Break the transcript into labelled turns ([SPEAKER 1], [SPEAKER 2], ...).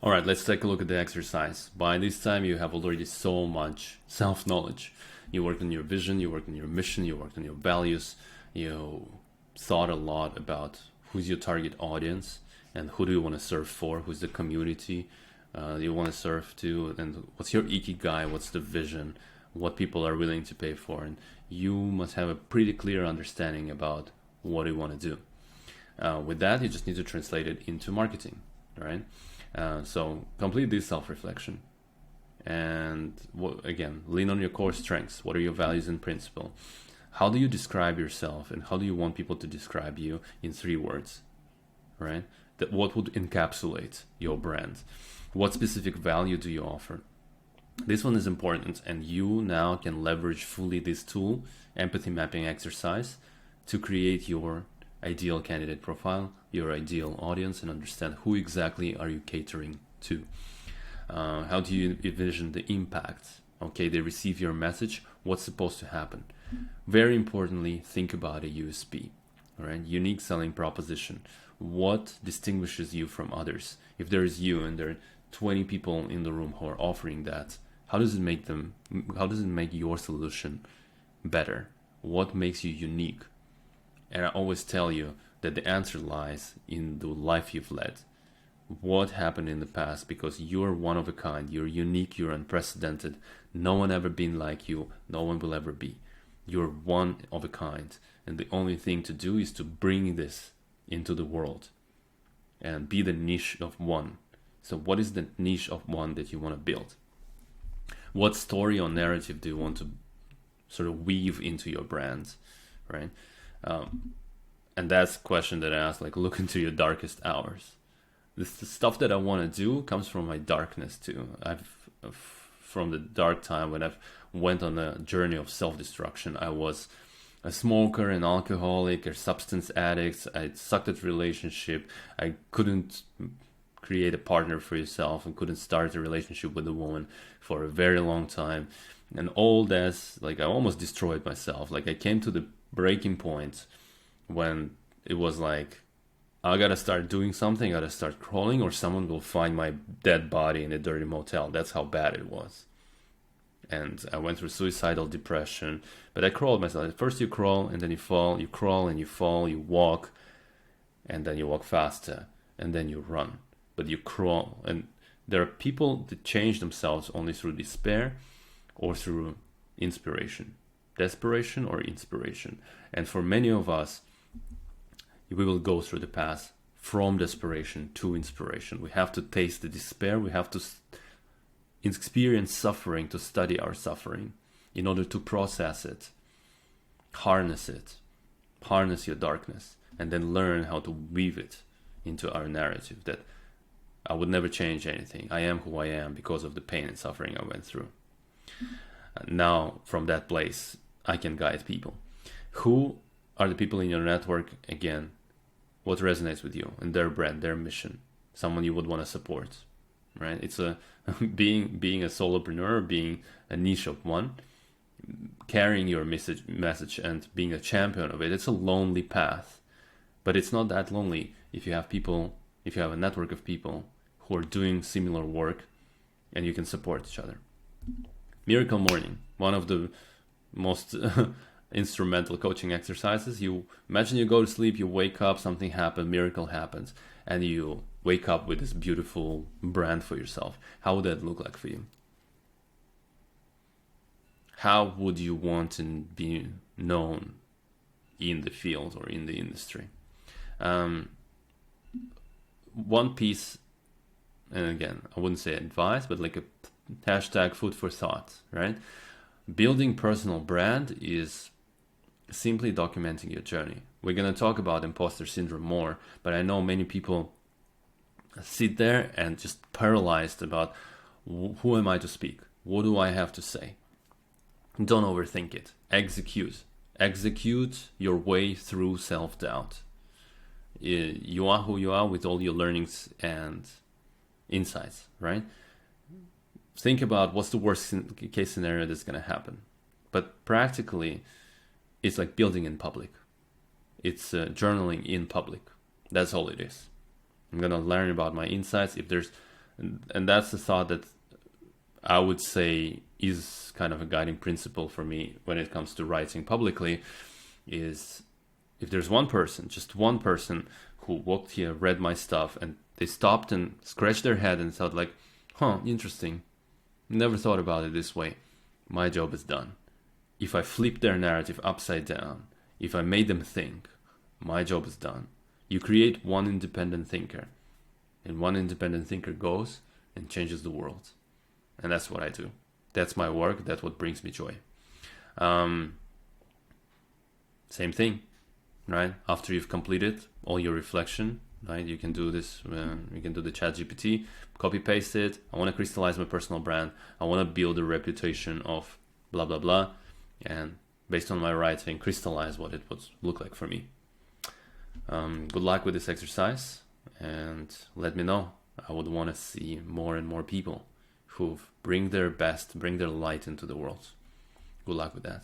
[SPEAKER 1] All right, let's take a look at the exercise. By this time, you have already so much self-knowledge. You worked on your vision, you worked on your mission, you worked on your values, you thought a lot about who's your target audience and who do you want to serve for, who's the community you want to serve to, and what's your ikigai, what's the vision, what people are willing to pay for. And you must have a pretty clear understanding about what you want to do. With that, you just need to translate it into marketing, right? So complete this self-reflection. And again, lean on your core strengths. What are your values and principles? How do you describe yourself, and how do you want people to describe you in 3 words, right? What would encapsulate your brand? What specific value do you offer? This one is important, and you now can leverage fully this tool, empathy mapping exercise, to create your ideal candidate profile, your ideal audience, and understand who exactly are you catering to. How do you envision the impact? Okay, they receive your message. What's supposed to happen? Very importantly, think about a USP, right? Unique selling proposition. What distinguishes you from others? If there is you and there are 20 people in the room who are offering that, how does it make your solution better? What makes you unique? And I always tell you that the answer lies in the life you've led. What happened in the past, because you're one of a kind, you're unique, you're unprecedented. No one ever been like you, no one will ever be. You're one of a kind. And the only thing to do is to bring this into the world and be the niche of one. So what is the niche of one that you want to build? What story or narrative do you want to sort of weave into your brand, right? And that's a question that I ask, like, look into your darkest hours. The stuff that I want to do comes from my darkness too. From the dark time when I've went on a journey of self-destruction. I was a smoker, an alcoholic, a substance addict. I sucked at relationship. I couldn't create a partner for yourself and couldn't start a relationship with a woman for a very long time. And all this, like, I almost destroyed myself. Like, I came to the breaking point when it was like, I gotta start doing something, I gotta start crawling, or someone will find my dead body in a dirty motel. That's how bad it was. And I went through suicidal depression, but I crawled myself. First you crawl, and then you fall, you crawl and you fall, you walk, and then you walk faster, and then you run. But you crawl, and there are people that change themselves only through despair or through inspiration. Desperation or inspiration. And for many of us, we will go through the path from desperation to inspiration. We have to taste the despair. We have to experience suffering to study our suffering in order to process it, harness your darkness, and then learn how to weave it into our narrative that I would never change anything. I am who I am because of the pain and suffering I went through. Now, from that place, I can guide people. Who are the people in your network? Again, what resonates with you and their brand, their mission, someone you would want to support, right? It's a being a solopreneur, being a niche of one, carrying your message and being a champion of it. It's a lonely path, but it's not that lonely if you have people, if you have a network of people who are doing similar work and you can support each other. Miracle Morning, one of the most instrumental coaching exercises. You imagine you go to sleep, you wake up, something happens, miracle happens, and you wake up with this beautiful brand for yourself. How would that look like for you? How would you want to be known in the field or in the industry? One piece, and again, I wouldn't say advice, but like a hashtag food for thought, right? Building personal brand is simply documenting your journey. We're going to talk about imposter syndrome more, but I know many people sit there and just paralyzed about who am I to speak? What do I have to say? Don't overthink it. Execute your way through self-doubt. You are who you are with all your learnings and insights, right? Think about what's the worst case scenario that's going to happen. But practically, it's like building in public. It's journaling in public. That's all it is. I'm going to learn about my insights. If there's And that's the thought that I would say is kind of a guiding principle for me when it comes to writing publicly, is if there's one person, just one person who walked here, read my stuff, and they stopped and scratched their head and thought like, huh, interesting. Never thought about it this way. My job is done. If I flip their narrative upside down, if I made them think, my job is done. You create one independent thinker, and one independent thinker goes and changes the world. And that's what I do. That's my work. That's what brings me joy. Same thing, right? After you've completed all your reflection, right? You can do this. You can do the ChatGPT, copy paste it. I want to crystallize my personal brand. I want to build a reputation of blah blah blah, and based on my writing, crystallize what it would look like for me. Good luck with this exercise, and let me know. I would want to see more and more people who bring their best, bring their light into the world. Good luck with that.